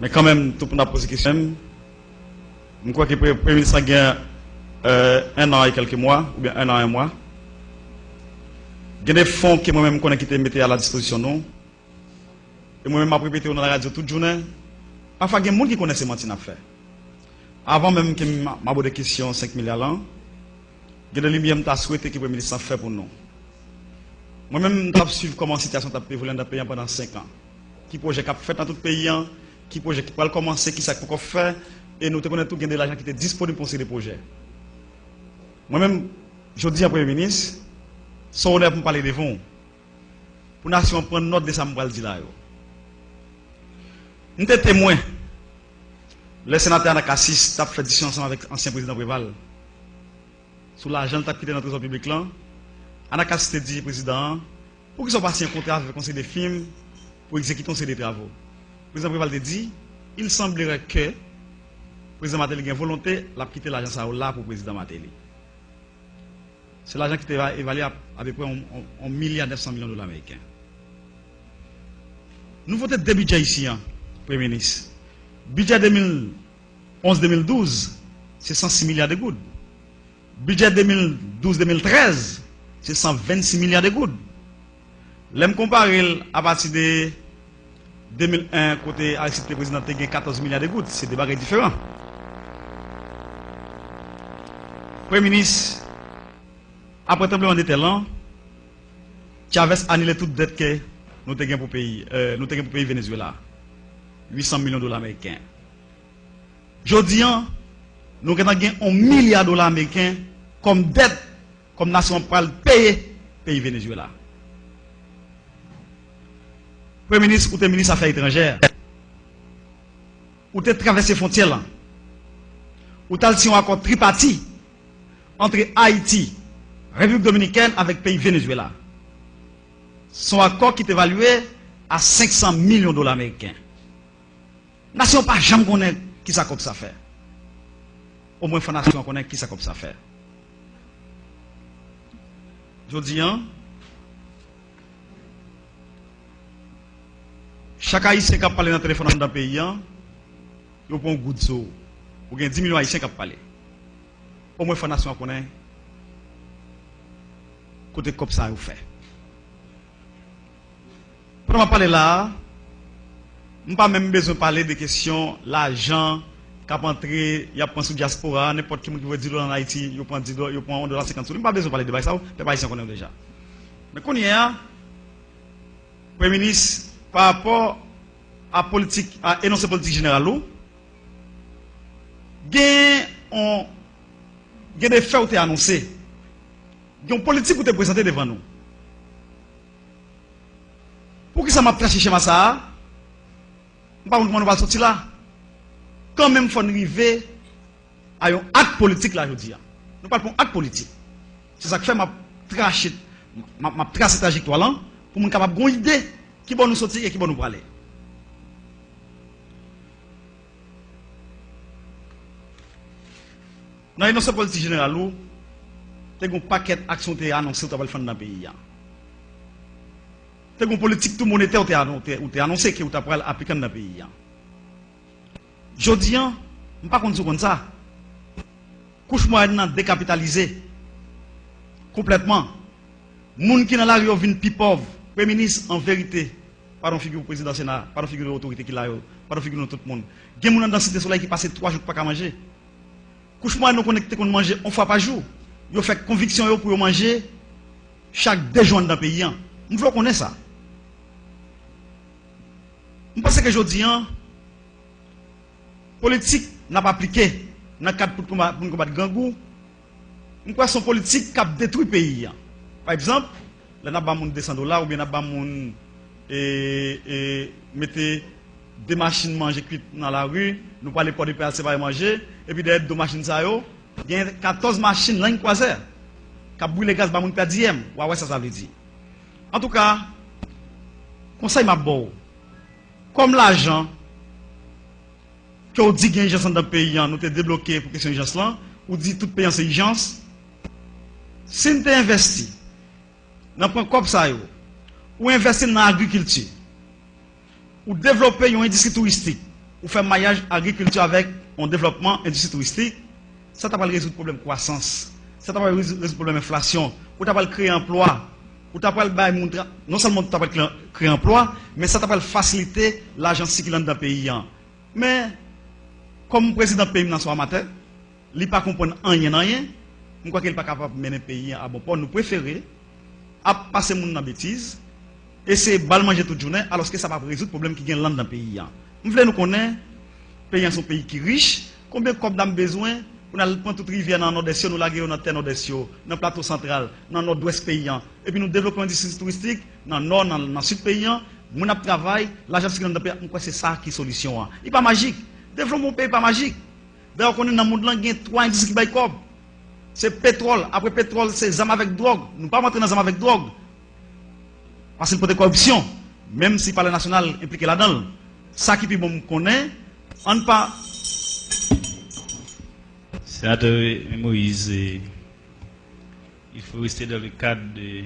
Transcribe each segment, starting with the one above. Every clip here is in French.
Mais quand même, tout le monde a posé question. Je crois que le Premier ministre a gagné 1 an et quelques mois, ou bien 1 an et 1 mois. Il y a des fonds que moi-même connais qui étaient mis à la disposition nous. Et moi-même, je répété dans la radio toute journée. Parfois, il y a des gens qui connaissent ce que fait. Avant même que je m'aborde des questions 5 milliards l'an, il y a des lumières que je souhaité que le Premier ministre fait pour nous. Moi-même, je suivre comment la situation a évolué dans le pays pendant 5 ans. Qui projet qu'a fait dans tout le pays, qui projet qui va commencer, qui ça qu'on fait, et nous connaissons tout de l'argent qui était disponible pour ces projets. Moi-même, je dis à Premier ministre, son honneur pour parler de vous, pour la nation prendre note de ça, je vais le dire là. Nous sommes témoins. Le sénateur Anakassis a fait discussion ensemble avec l'ancien président Préval. Sur l'argent qui a quitté dans le trésor public là. Anakassis a dit, président, pour qu'ils soient passés un contrat avec le conseil des films, pour exécuter ces travaux. Le président Préval a dit, il semblerait que le président Matéli a une volonté de quitter l'argent là pour le président Matéli. C'est l'argent qui était évalué à peu près 1,9 milliard de dollars américains. Nous votons deux budgets ici, Premier ministre. Budget 2011-2012, c'est 106 milliards de gouttes. Budget 2012-2013, c'est 126 milliards de gouttes. L'aime comparer à partir de 2001, côté Aristide le président, il y a 14 milliards de gouttes. C'est des bagages différents. Premier ministre, après tremblement de terre, Chavez a annulé toute dette que nous avons pour le pays Venezuela. 800 millions de dollars américains. Aujourd'hui, nous avons gagné 1 milliard de dollars américains comme dette, comme nation pour payer le pays Venezuela. Premier ministre ou le ministre des Affaires étrangères, ou tu traversé les frontières, ou tu as signé un accord tripartite entre Haïti, République dominicaine avec le pays Venezuela. Son accord qui est évalué à 500 millions de dollars américains. Nation pas jamais connaît qui ça comme ça fait. Au moins, la nation connaît qui ça comme ça fait. Je dis, chaque haïtien qui a parlé dans le téléphone dans le pays, il prend un goût de saut. Il y a 10 millions d'haïtiens qui ont parlé. Au moins, la nation connaît côté comme ça vous fait. Pour moi parler là, je n'ai pas même besoin de parler des questions, l'argent, qui a entré, il y a pensé sur la diaspora, n'importe qui veut 10 dollars en Haïti, il prend 10 dollars, il prend 1,50 $. Je n'ai pas besoin de parler de ça, les Haïtiens connaissent déjà. Mais quand il y a, Premier ministre, par rapport à politique, à énoncer politique générale, il y a des faits qui ont été annoncés. Il y a une politique qui a été présentée devant nous. Pour qui ça m'a traché chez moi ça? Pas comment on va sortir là. Quand même, il faut arriver à un acte politique là, je dis. Nous parlons d'un acte politique. C'est ça que fait ma tracé cette trajectoire là pour nous capable d'avoir une idée qui va nous sortir et qui va nous parler. Dans l'énoncé politique générale, il y a un paquet d'actions qui sont annoncées dans le pays. C'est une politique tout monétaire qui est annoncé qui est appliquée dans le pays. Je dis, je ne sais pas comme ça. Couche moyenne décapitalisé complètement. Les gens qui sont dans la rue viennent plus pauvres. Premier ministre, en vérité, pas de figure président du Sénat, pas de figure de l'autorité qui l'a, pas de figure de tout le monde. Il y a des gens dans la cité soleil qui passent 3 jours pour pas manger. Couche moyenne nous connecté qu'on mange une fois par jour. Ils fait conviction pour manger chaque 2 jours dans le pays. Nous voulons connaître ça. Je pense que aujourd'hui, la politique n'a pas appliqué dans le cadre pour combattre gangou. Nous croyons que c'est politique qui a détruit le pays. Par exemple, là, nous avons 200 $, ou bien nous avons mettez des machines manger cuites dans la rue, nous parlons pas de PLC pour manger, et puis derrière 2 machines, il y a 14 machines là, qui ont brûlé le gaz, qui ont perdu 10e. Ouais, ça veut dire. En tout cas, conseil m'a beau. Comme l'argent que vous dites qu'il y a une urgence dans le pays, nous avons débloqué pour question d'urgence là, ou dit tout pays c'est urgence. Si nous avons investi dans le comme ça, ou investi dans l'agriculture, ou développer une industrie touristique, ou faire maillage agriculture avec un développement industrie touristique, ça t'a pas résoudre le problème croissance, ça t'a pas résoudre le problème inflation, ou t'as pas créer emploi, ou t'as pas non seulement t'as pas créer emploi, mais ça t'a pas faciliter l'argent circulant dans le pays. Mais comme président du pays dans son matin, il pas comprendre rien, je crois qu'il n'est pas capable de mener le pays à bon port. Nous préférons à passer mon dans bêtise et c'est bal manger toute journée alors que ça va résoudre le problème qui gagne dans le pays. Nous voulons nous connaître, le pays est un pays qui est riche, combien de copes d'âme besoin pour nous prendre toute rivière dans le nord-est, nous laguer dans le terre nord-est, dans le plateau central, dans le nord-ouest paysan. Et puis nous développons une industrie touristique dans le nord, dans le sud paysan. Nous avons travail, l'argent qui est dans le pays, c'est ça qui est la solution. Il n'est pas magique. Développer mon pays n'est pas magique. D'ailleurs, on est dans le monde, il y a 3 industries qui baillent cob. C'est pétrole. Après pétrole, c'est zam avec drogue. Nous ne pouvons pas entrer dans zam avec drogue. Parce que c'est pour corruption. Même si le palais national est impliqué là-dedans. Ça qui est bon connaît, on ne pas. Sénateur Moïse, il faut rester dans le cadre de.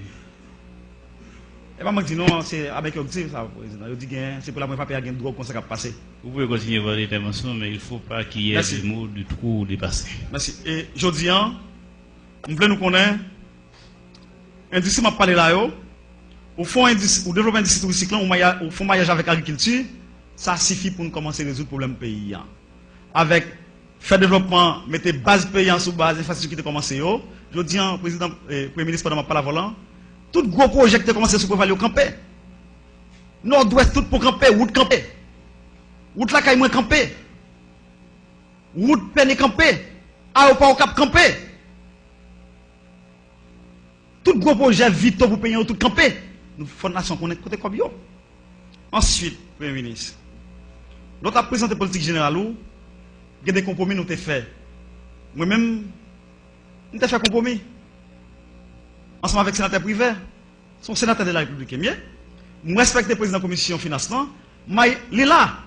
Et pas moi qui dis non, c'est avec objectif ça, président. Je dis que c'est pour la première fois qu'il y a une drogue comme ça qui a passé. Vous pouvez continuer votre intervention, mais il ne faut pas qu'il y ait des mots de trop dépassés. Merci. Et je dis, nous voulons nous connaître. L'industrie m'a parlé là, au fond, au développement industrie touristique, au fond, maillage avec l'agriculture, ça suffit pour nous commencer à résoudre le problème pays. Avec faire développement, mettre base paysan sous base, infrastructure qui a commencé. Je dis, président, premier ministre, pendant ma parole volant, tout gros projet qui a commencé sur Prévalé au campé. Nord-ouest, tout pour camper, route campé. Route la caille moins campé. Route peine campé. Aéroport au cap campé. Tout gros projet vite pour payer tout campé. Nous fondation qu'on est côté comme yo. Ensuite, Premier ministre, notre présenté politique générale où il y a des compromis nous t'ai fait. Moi-même, nous t'ai fait compromis. Ensemble avec le sénateur privé, son sénateur de la République est mieux. Je respecte le président de la commission financement. Mais il est là.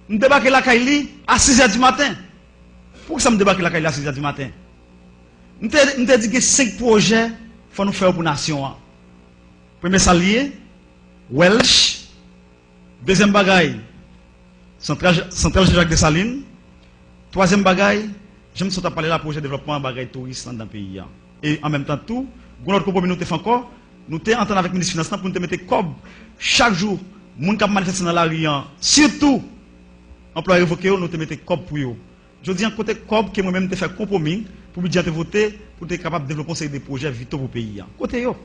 Nous débarquons la Kaili à 6h du matin. Pourquoi ça me débarque la Kaili à 6h du matin? Nous avons dit que 5 projets faut nous faire pour la nation. Premier salier, Welsh. Deuxième bagaille, Centrale Jacques Dessalines. Troisième bagaille, je me suis parlé de projet de développement bagaille touriste dans le pays. Et en même temps, tout, notre compromis nous fait encore, nous sommes entendus avec le ministre des Finances pour nous mettre cob chaque jour, les gens qui manifestent dans la rue, surtout, employés révoqués, nous te mettons cob pour eux. Je dis un côté cob que moi-même te fait compromis pour budget te voter, pour être capable de développer des projets vitaux pour le pays. Côté yo.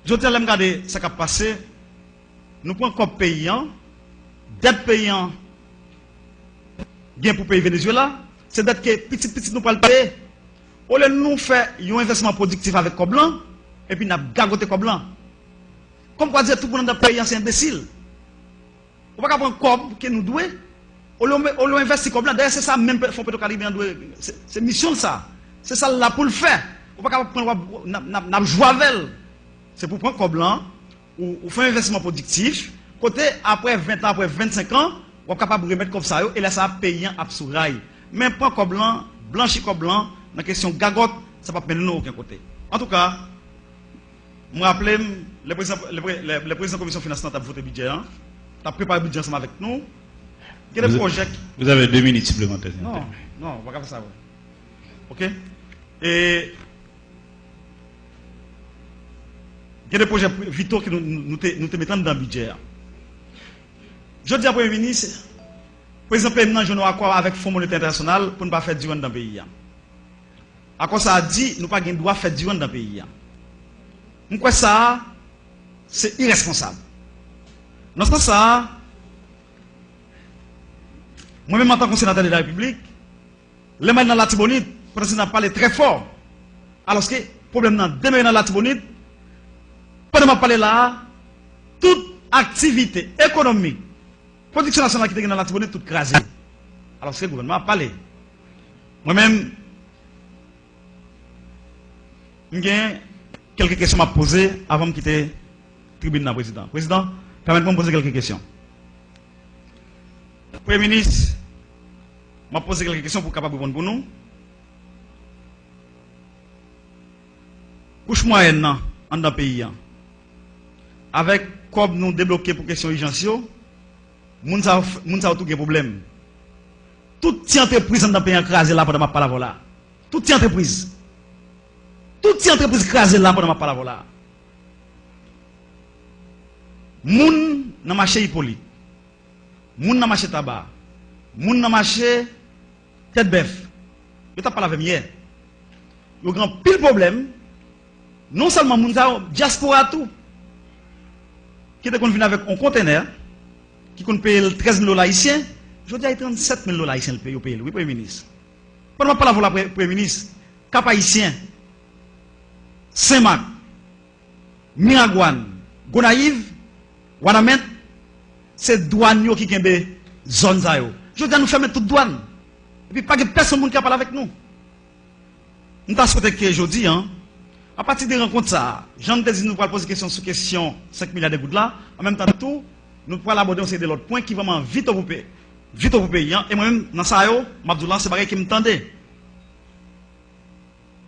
Je dis à regarder ce qui a passé, nous prenons cob paysan, dette paysan, bien pour payer Venezuela, c'est dette que petit nous pas le payer. Au lieu de nous faire un investissement productif avec cob blanc, et puis nous avons gagoté cob blanc. Comme quoi dire tout le monde dans le pays, c'est imbécile. On ne peut pas prendre cob que nous devons. On l'a investi comme là. D'ailleurs, c'est ça même Fonds Pétro-Caribéen doit. C'est mission ça. C'est ça là pour le faire. On ne peut pas prendre jouer avec. C'est pour prendre comme là ou faire un investissement productif. Côté après 20 ans, après 25 ans, on est capable de remettre comme ça et là ça va payer un absourail. Mais prendre comme blanc, blanchi comme blanc, dans la question gagote, ça ne va pas mener aucun côté. En tout cas, je me rappelle, le président de la commission financière a voté le budget, a préparé le budget ensemble avec nous. Vous avez 2 minutes supplémentaires. Non, on va pas faire ça. Ok? Et il y a des projets vitaux que nous te mettons dans le budget. Je dis à Premier ministre, le président permanent, je n'ai accord avec le Fonds monétaire international pour ne pas faire du dans le pays. À quoi ça a dit, nous ne doit pas faire du dans le pays. Pourquoi ça, c'est irresponsable. Dans ce sens, ça, moi-même en tant que sénateur de la République, les mains dans la Tibonite, le président a parlé très fort. Alors que le problème dans deux mains dans la Tibonite, pendant que je parle là, toute activité économique, production nationale qui est dans la Tibonite, toute crasée. Alors que le gouvernement a parlé. Moi-même, j'ai quelques questions à poser avant de quitter la tribune du président. Président, permettez-moi de poser quelques questions. Premier ministre, m'a posé quelques questions pour capable répondre pour nous. Couche moyenne dans le pays, avec comme nous débloquer pour question urgence, moun sa tout gen problème. Toute entreprise dans le pays écrasé là pendant ma parole là. Toute entreprise écrasée là pendant ma parole là. Moun dans marché Hippolyte. Moun dans marché tabac. Moun dans marché tête bœuf. Je t'ai parlé avec hier. Il y a un grand pile problème. Non seulement moun sa diaspora tout. Qui était venu avec un conteneur qui compte payer 13 000 $ haïtiens. Je dis à 37 000 $ haïtiens le pays au pays. Oui, Premier ministre. Pendant que je parle avec le Premier ministre, Cap Haïtien, Saint-Marc, Miragouane, Gonaïve, Wanamet, c'est douane qui kembe zone ça yo. Je dis à nous fermer toute douane. Et puis pas que personne qui parle avec nous. Nous avons souhaité que je dis, à partir des rencontres ça, Jean te dit nous allons poser question sur question 5 milliards de gouttes là, en même temps tout, nous pourrons aborder aussi de l'autre point qui vraiment vite au pays. Vite au pays, et moi-même, dans ça, Mabdoulan, c'est pareil qui me tendait.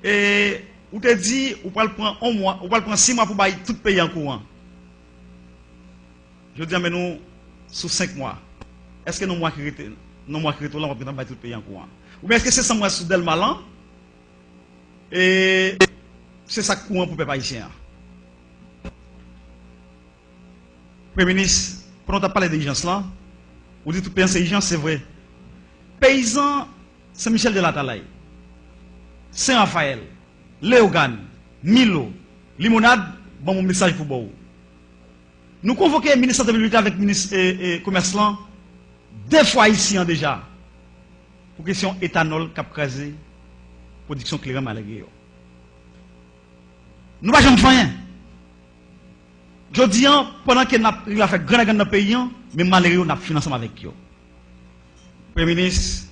Et, ou te dit, ou pas le prendre 1 mois, ou pas le prendre 6 mois pour bailler tout pays en courant. Je dis, mais nous, sous 5 mois, est-ce que nous mois qui là, on va prendre tout le pays en courant? Ou bien est-ce que c'est 100 mois sous Delmalan? Et, c'est ça courant pour les haïtiens. Premier ministre, pendant que tu as parlé d'urgence là, vous dites tout pays c'est urgence, c'est vrai. Paysan, c'est Michel de la Talaye, Saint-Raphaël, Léogane, Milo, Limonade, bon mon message pour vous. Nous convoquons le ministre de la Publicité avec le ministre et commerce là, 2 fois ici déjà, pour question éthanol cap crasé, production clairement malgré. Nous ne pouvons pas faire rien. Je dis, pendant qu'il a fait grand dans le pays, mais malgré nous, nous avons financé avec eux. Premier ministre,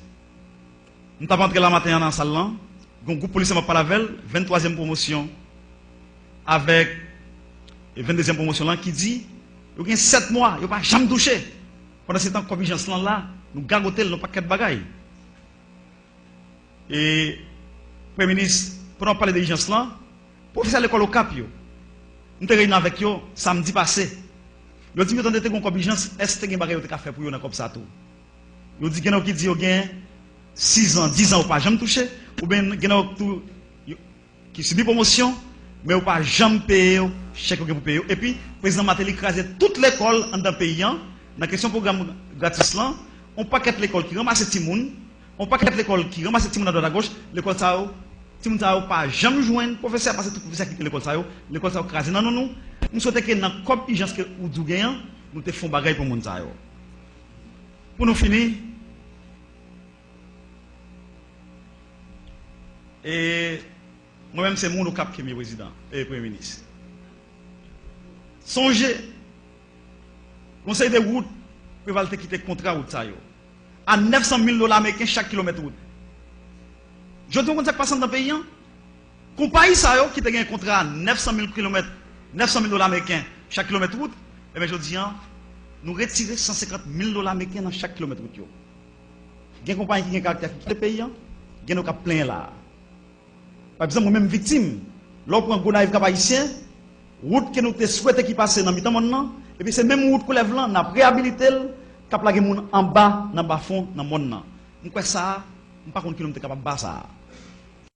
nous avons entré la matin dans la salle, un groupe policier m'a parlé avec 23e promotion, avec 22e promotion là, qui dit, il y a 7 mois, il n'y a pas jamais touché. Pendant ce temps, comme vigilance là, nous gargotons nos paquets de bagailles. Et, Premier ministre, pendant parler de vigilance là, professeur de l'école au Cap, nous avons réuni avec eux samedi passé. Ils ont dit que nous avons une contingence, est-ce que vous avez fait pour eux comme ça tout? Ils ont dit que qui dit qu'ils ont 6 ans, 10 ans, ou pas jamais touché, ou bien qui subit promotion, mais ou pas jamais payé, chèque pour payer. Et puis, le président Matéli écrasé toute l'école dans le pays, dans la question du programme gratis là, on paquette l'école qui ramasse les gens, on paquette l'école qui ramasse les gens à droite à gauche, l'école ça si vous n'avez pas jamais joindre professeur parce que tout professeur qui l'école ça écrasé. Non, nous souhaitons que dans la compétence que vous avez, nous te faisons bagaille pour moun ça yo. Pour nous finir, et moi-même c'est mon cap qui est président et premier ministre. Songez, conseil de route, pour va quitter le contrat route ça yo. À 900 000 $ américains chaque kilomètre route. Je dis qu'on ça passe dans le pays. Compagnie ça qui a un contrat à 900 000 km, 900 000 $ américains chaque kilomètre route, et bien je dis nous retirons 150 000 $ américains dans chaque kilomètre route. Il y a une compagnie qui a un caractère qui quitte le pays, il y a un plein là. Par exemple, moi-même victime, lorsqu'on prend un Gonaïve haïtien, route que nous souhaitons qui passe dans le temps maintenant, et puis c'est même route qu'on lève là, on a réhabilité, qui a plagué en bas, dans le bas fond, dans le monde. Nous quoi ça, nous pas contre qui nous sommes capables de ça.